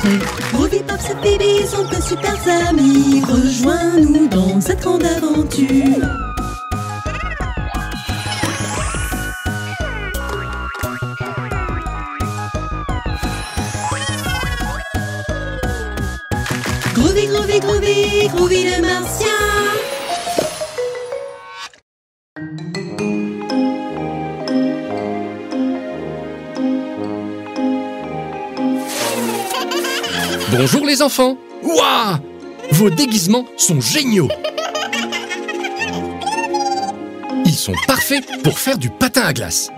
prêt. Groovy, Pops et Phoebe sont de super amis. Rejoins-nous dans cette grande aventure. Groovy, Groovy, Groovy, Groovy le martien. Bonjour les enfants! Waouh! Vos déguisements sont géniaux! Ils sont parfaits pour faire du patin à glace.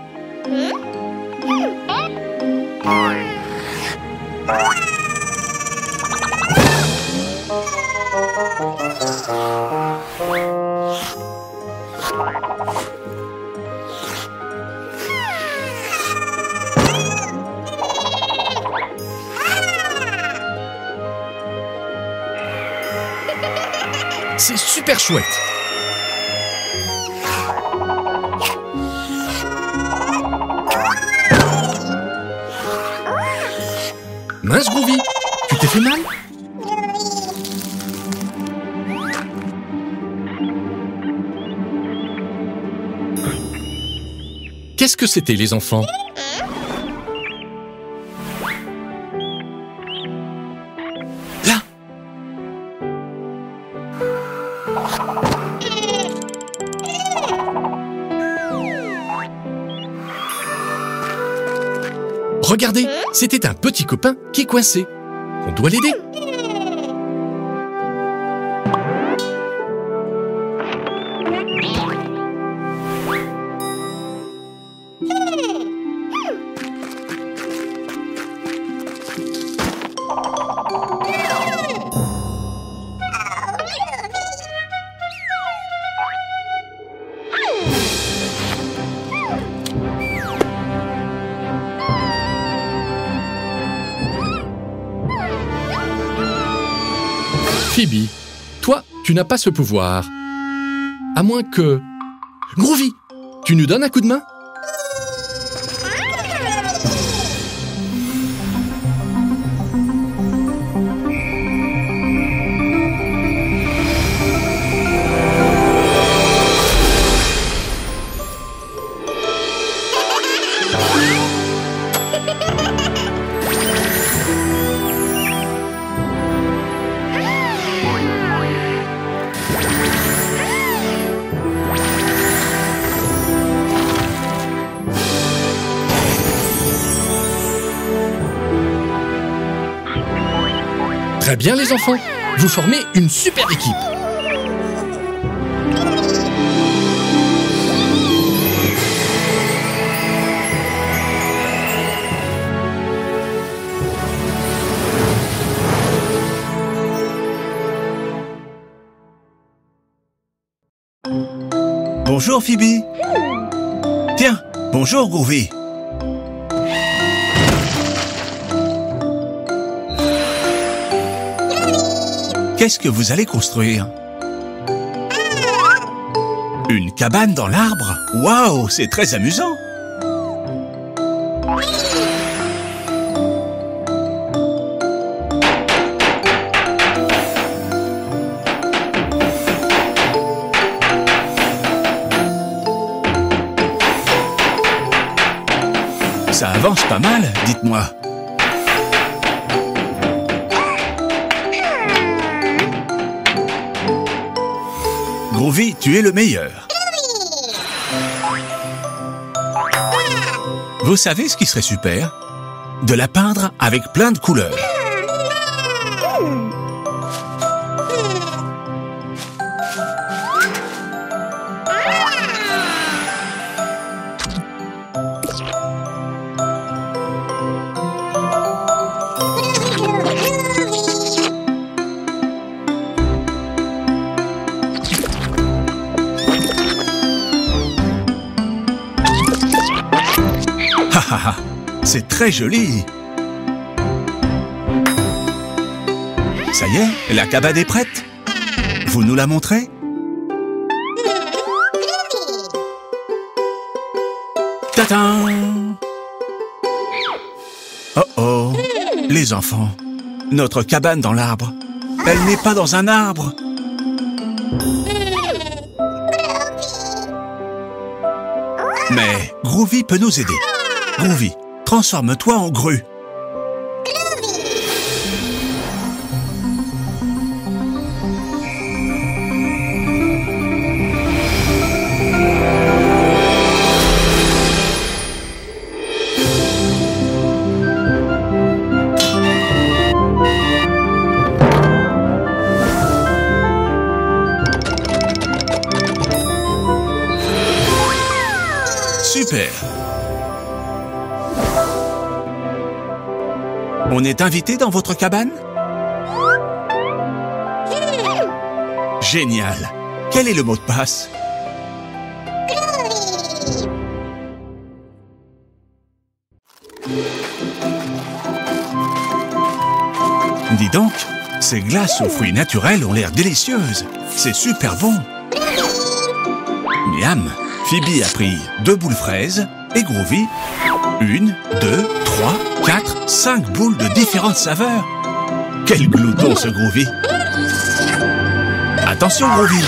C'est super chouette! Mince Groovy, tu t'es fait mal? Qu'est-ce que c'était les enfants? Là! Regardez, c'était un petit copain qui est coincé. On doit l'aider. Phoebe, toi, tu n'as pas ce pouvoir. À moins que... Groovy, tu nous donnes un coup de main? Très bien les enfants, vous formez une super équipe. Bonjour Phoebe. Tiens, bonjour Groovy. Qu'est-ce que vous allez construire? Une cabane dans l'arbre? Waouh, c'est très amusant! Ça avance pas mal, dites-moi. Groovy, tu es le meilleur. Vous savez ce qui serait super? De la peindre avec plein de couleurs. C'est très joli. Ça y est, la cabane est prête. Vous nous la montrez? Tadam! Oh oh, les enfants, Notre cabane dans l'arbre. Elle n'est pas dans un arbre. Mais Groovy peut nous aider. Groovy, transforme-toi en grue. Super! On est invité dans votre cabane? Génial! Quel est le mot de passe? Dis donc, ces glaces aux fruits naturels ont l'air délicieuses. C'est super bon. Miam! Phoebe a pris 2 boules fraises et Groovy 1, 2, 3, 4, 5 boules de différentes saveurs. Quel glouton ce Groovy! Attention Groovy!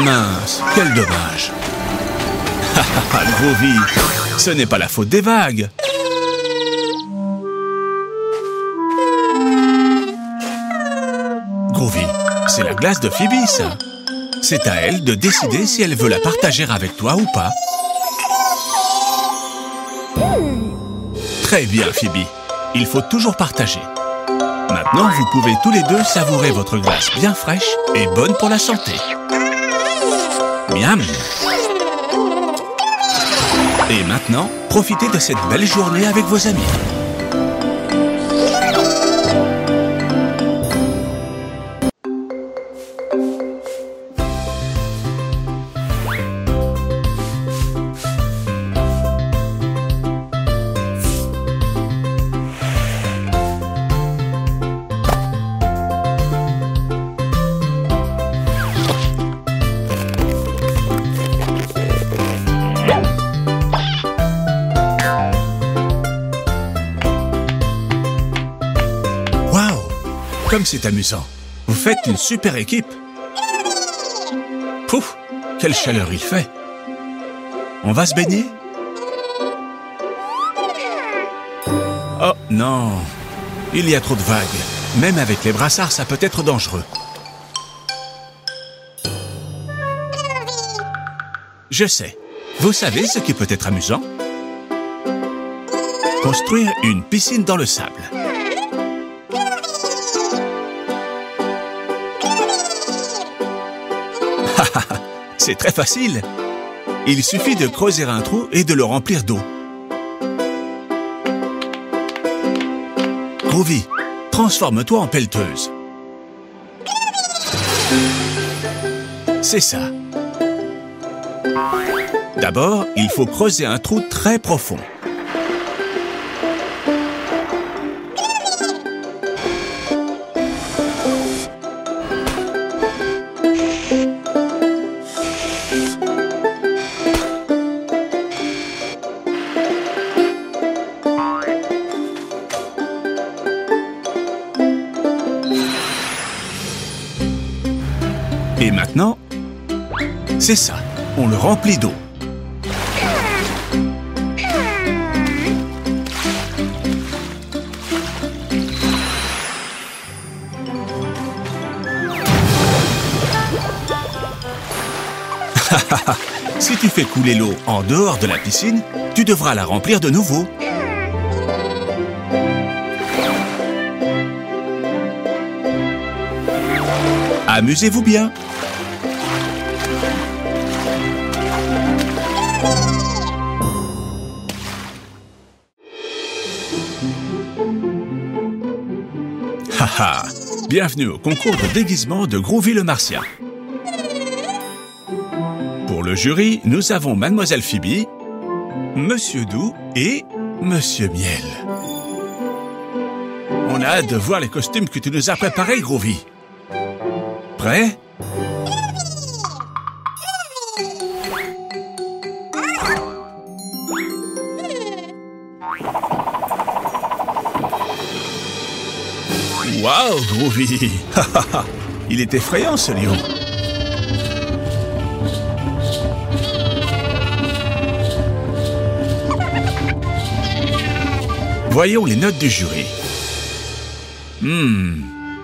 Mince, quel dommage! Groovy, ce n'est pas la faute des vagues. Groovy, c'est la glace de Phoebe, ça. C'est à elle de décider si elle veut la partager avec toi ou pas. Très bien, Phoebe. Il faut toujours partager. Maintenant, vous pouvez tous les deux savourer votre glace bien fraîche et bonne pour la santé. Miam! Et maintenant, profitez de cette belle journée avec vos amis. Comme c'est amusant. Vous faites une super équipe. Pouf, quelle chaleur il fait. On va se baigner? Oh non, il y a trop de vagues. Même avec les brassards, ça peut être dangereux. Je sais. Vous savez ce qui peut être amusant? Construire une piscine dans le sable. C'est très facile. Il suffit de creuser un trou et de le remplir d'eau. Groovy, transforme-toi en pelleteuse. C'est ça. D'abord, il faut creuser un trou très profond. Et maintenant, c'est ça, on le remplit d'eau. Si tu fais couler l'eau en dehors de la piscine, tu devras la remplir de nouveau. Amusez-vous bien. Haha, bienvenue au concours de déguisement de Groovy le Martien. Pour le jury, nous avons Mademoiselle Phoebe, Monsieur Doux et Monsieur Miel. On a hâte de voir les costumes que tu nous as préparés, Groovy. Prêt? Waouh, Groovy! Il est effrayant, ce lion. Voyons les notes du jury.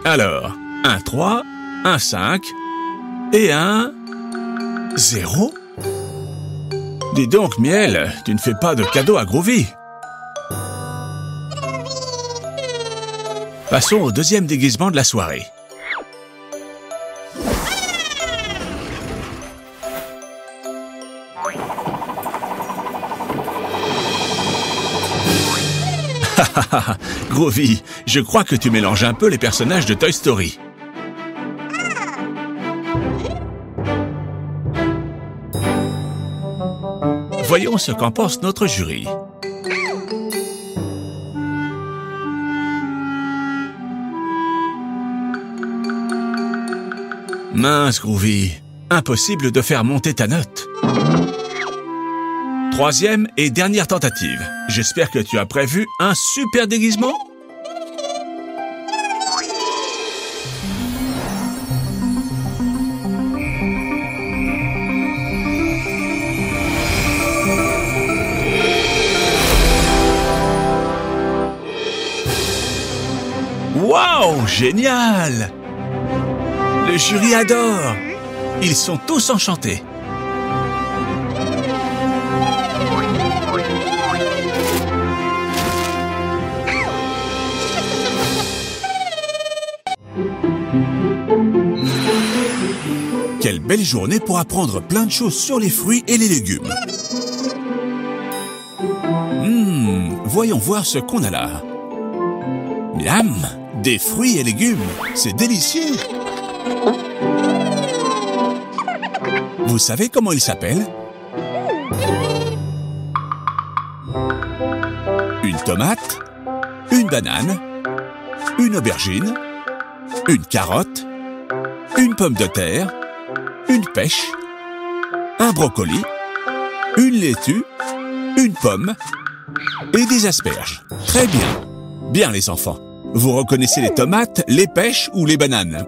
Alors, un 3, un 5 et un 0. Dis donc, Miel, tu ne fais pas de cadeau à Groovy. Passons au deuxième déguisement de la soirée. Groovy, je crois que tu mélanges un peu les personnages de Toy Story. Voyons ce qu'en pense notre jury. Mince, Groovy, impossible de faire monter ta note. Troisième et dernière tentative. J'espère que tu as prévu un super déguisement. Waouh, génial! Le jury adore. Ils sont tous enchantés. Quelle belle journée pour apprendre plein de choses sur les fruits et les légumes. Voyons voir ce qu'on a là. Miam, des fruits et légumes, c'est délicieux. Vous savez comment ils s'appellent? Une tomate, une banane, une aubergine, une carotte, une pomme de terre, une pêche, un brocoli, une laitue, une pomme et des asperges. Très bien. Bien les enfants. Vous reconnaissez les tomates, les pêches ou les bananes?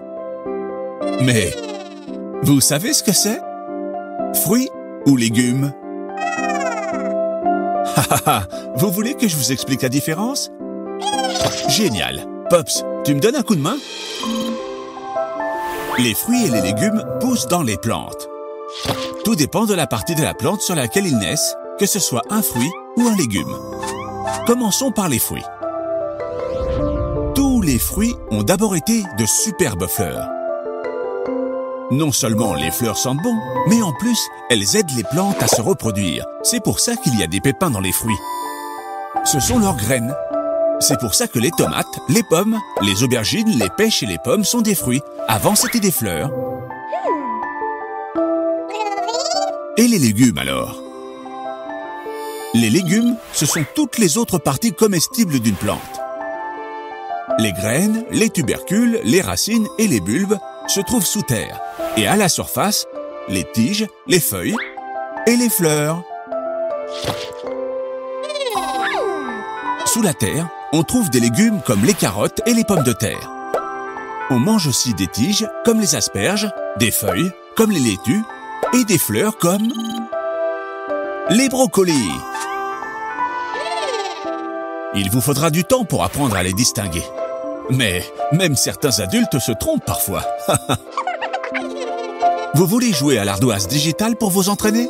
Mais vous savez ce que c'est? Fruits ou légumes? Vous voulez que je vous explique la différence? Génial. Pops, tu me donnes un coup de main? Les fruits et les légumes poussent dans les plantes. Tout dépend de la partie de la plante sur laquelle ils naissent, que ce soit un fruit ou un légume. Commençons par les fruits. Tous les fruits ont d'abord été de superbes fleurs. Non seulement les fleurs sentent bon, mais en plus, elles aident les plantes à se reproduire. C'est pour ça qu'il y a des pépins dans les fruits. Ce sont leurs graines. C'est pour ça que les tomates, les pommes, les aubergines, les pêches et les pommes sont des fruits. Avant, c'était des fleurs. Et les légumes, alors? Les légumes, ce sont toutes les autres parties comestibles d'une plante. Les graines, les tubercules, les racines et les bulbes se trouvent sous terre. Et à la surface, les tiges, les feuilles et les fleurs. Sous la terre, on trouve des légumes comme les carottes et les pommes de terre. On mange aussi des tiges comme les asperges, des feuilles comme les laitues et des fleurs comme les brocolis. Il vous faudra du temps pour apprendre à les distinguer. Mais même certains adultes se trompent parfois. Vous voulez jouer à l'ardoise digitale pour vous entraîner?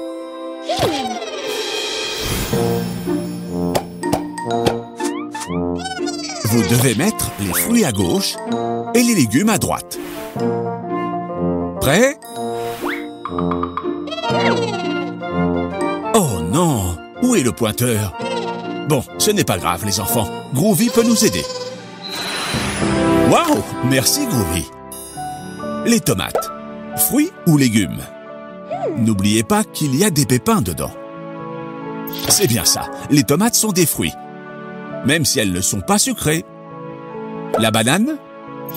Vous devez mettre les fruits à gauche et les légumes à droite. Prêt? Oh non! Où est le pointeur? Bon, ce n'est pas grave les enfants. Groovy peut nous aider. Waouh! Merci Groovy. Les tomates. Fruits ou légumes? N'oubliez pas qu'il y a des pépins dedans. C'est bien ça. Les tomates sont des fruits. Même si elles ne sont pas sucrées. La banane?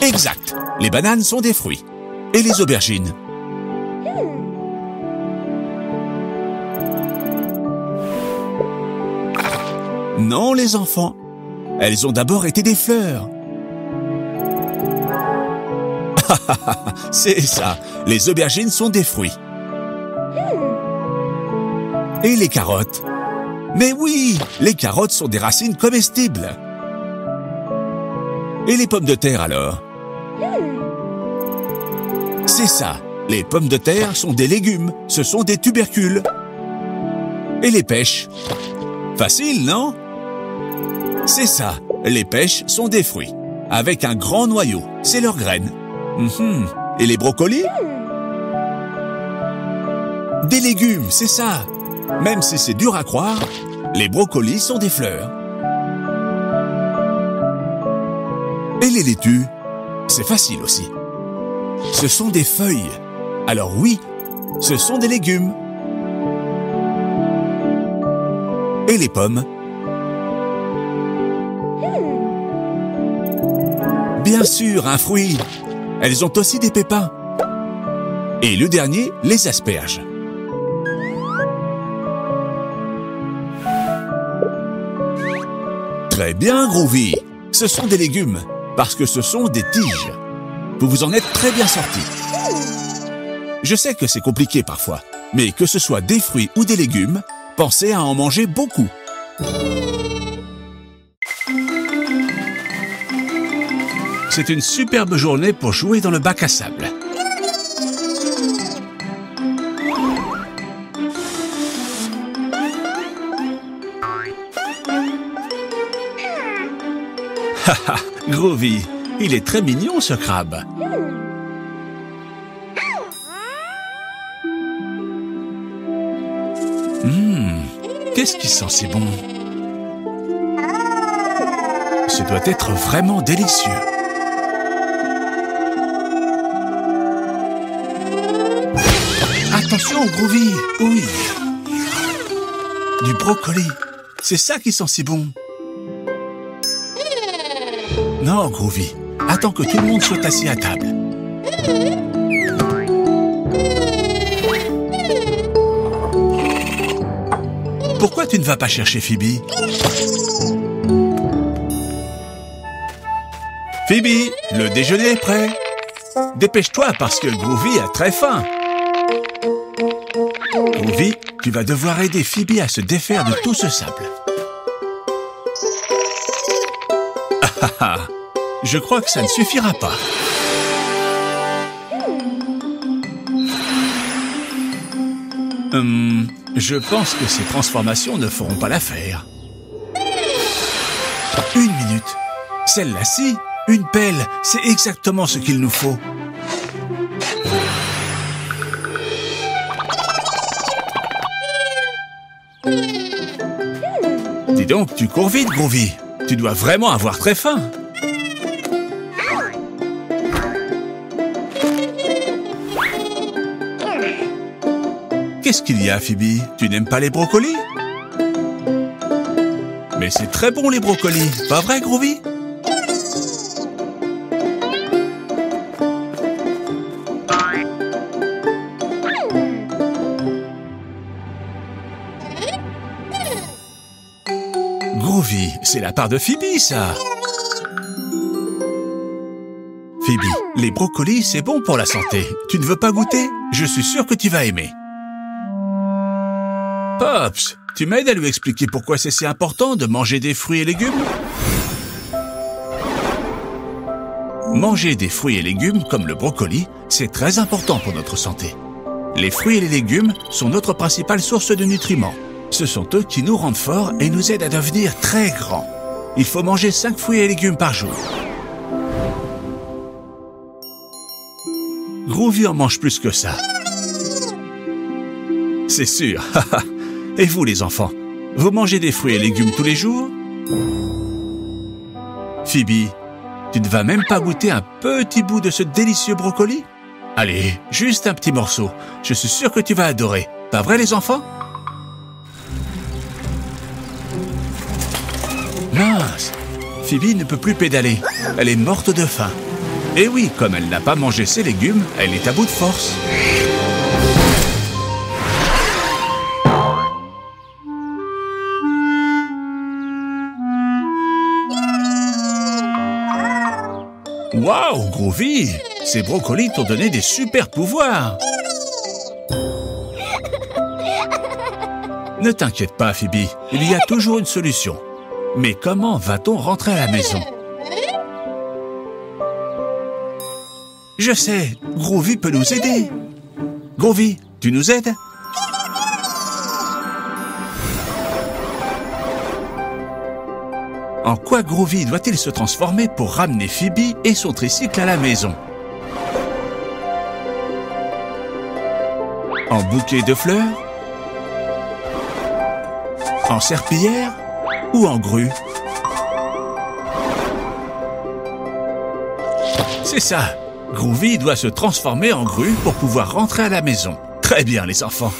Exact. Les bananes sont des fruits. Et les aubergines? Non, les enfants. Elles ont d'abord été des fleurs. C'est ça, les aubergines sont des fruits. Et les carottes? Mais oui, les carottes sont des racines comestibles. Et les pommes de terre alors? C'est ça, les pommes de terre sont des légumes, ce sont des tubercules. Et les pêches? Facile, non? C'est ça, les pêches sont des fruits, avec un grand noyau, c'est leurs graines. Et les brocolis? Des légumes, c'est ça. Même si c'est dur à croire, les brocolis sont des fleurs. Et les laitues? C'est facile aussi. Ce sont des feuilles. Alors oui, ce sont des légumes. Et les pommes? Bien sûr, un fruit. Elles ont aussi des pépins. Et le dernier, les asperges. Très bien, Groovy. Ce sont des légumes, parce que ce sont des tiges. Vous vous en êtes très bien sortis. Je sais que c'est compliqué parfois, mais que ce soit des fruits ou des légumes, pensez à en manger beaucoup. C'est une superbe journée pour jouer dans le bac à sable. Haha, Groovy, il est très mignon ce crabe. Qu'est-ce qui sent si bon? Ce doit être vraiment délicieux. Attention, Groovy, oui. Du brocoli, c'est ça qui sent si bon. Non, Groovy, attends que tout le monde soit assis à table. Pourquoi tu ne vas pas chercher Phoebe? Phoebe, le déjeuner est prêt. Dépêche-toi parce que Groovy a très faim. Groovy, tu vas devoir aider Phoebe à se défaire de tout ce sable. Je crois que ça ne suffira pas. Je pense que ces transformations ne feront pas l'affaire. Une minute. Celle-là-ci, une pelle, c'est exactement ce qu'il nous faut. Dis donc, tu cours vite, Groovy. Tu dois vraiment avoir très faim. Qu'est-ce qu'il y a, Phoebe? Tu n'aimes pas les brocolis? Mais c'est très bon, les brocolis. Pas vrai, Groovy? Groovy, c'est la part de Phoebe, ça. Phoebe, les brocolis, c'est bon pour la santé. Tu ne veux pas goûter? Je suis sûr que tu vas aimer. Pops, tu m'aides à lui expliquer pourquoi c'est si important de manger des fruits et légumes? Manger des fruits et légumes comme le brocoli, c'est très important pour notre santé. Les fruits et les légumes sont notre principale source de nutriments. Ce sont eux qui nous rendent forts et nous aident à devenir très grands. Il faut manger 5 fruits et légumes par jour. Groovy en mange plus que ça. C'est sûr. Et vous, les enfants, vous mangez des fruits et légumes tous les jours? Phoebe, tu ne vas même pas goûter un petit bout de ce délicieux brocoli? Allez, juste un petit morceau. Je suis sûr que tu vas adorer. Pas vrai, les enfants? Mince! Phoebe ne peut plus pédaler. Elle est morte de faim. Et oui, comme elle n'a pas mangé ses légumes, elle est à bout de force. Waouh, Groovy! ces brocolis t'ont donné des super pouvoirs. Ne t'inquiète pas, Phoebe, il y a toujours une solution. Mais comment va-t-on rentrer à la maison? Je sais, Groovy peut nous aider. Groovy, tu nous aides? En quoi Groovy doit-il se transformer pour ramener Phoebe et son tricycle à la maison? En bouquet de fleurs? En serpillière? Ou en grue? C'est ça! Groovy doit se transformer en grue pour pouvoir rentrer à la maison. Très bien, les enfants!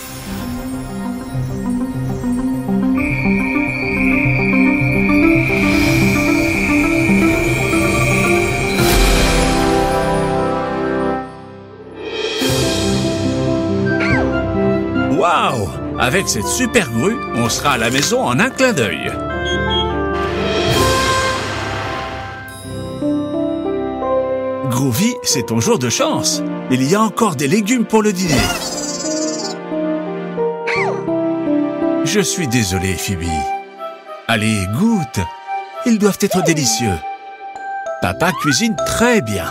Waouh! Avec cette super grue, on sera à la maison en un clin d'œil. Groovy, c'est ton jour de chance. Il y a encore des légumes pour le dîner. Je suis désolé, Phoebe. Allez, goûte. Ils doivent être délicieux. Papa cuisine très bien.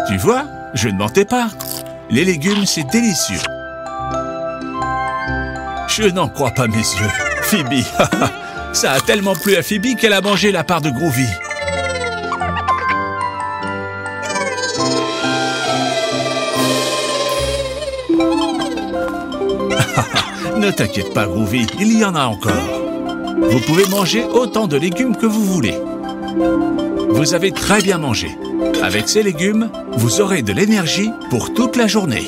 Tu vois, je ne mentais pas. Les légumes, c'est délicieux. Je n'en crois pas mes yeux. Phoebe, ça a tellement plu à Phoebe qu'elle a mangé la part de Groovy. Ne t'inquiète pas, Groovy, il y en a encore. Vous pouvez manger autant de légumes que vous voulez. Vous avez très bien mangé. Avec ces légumes, vous aurez de l'énergie pour toute la journée.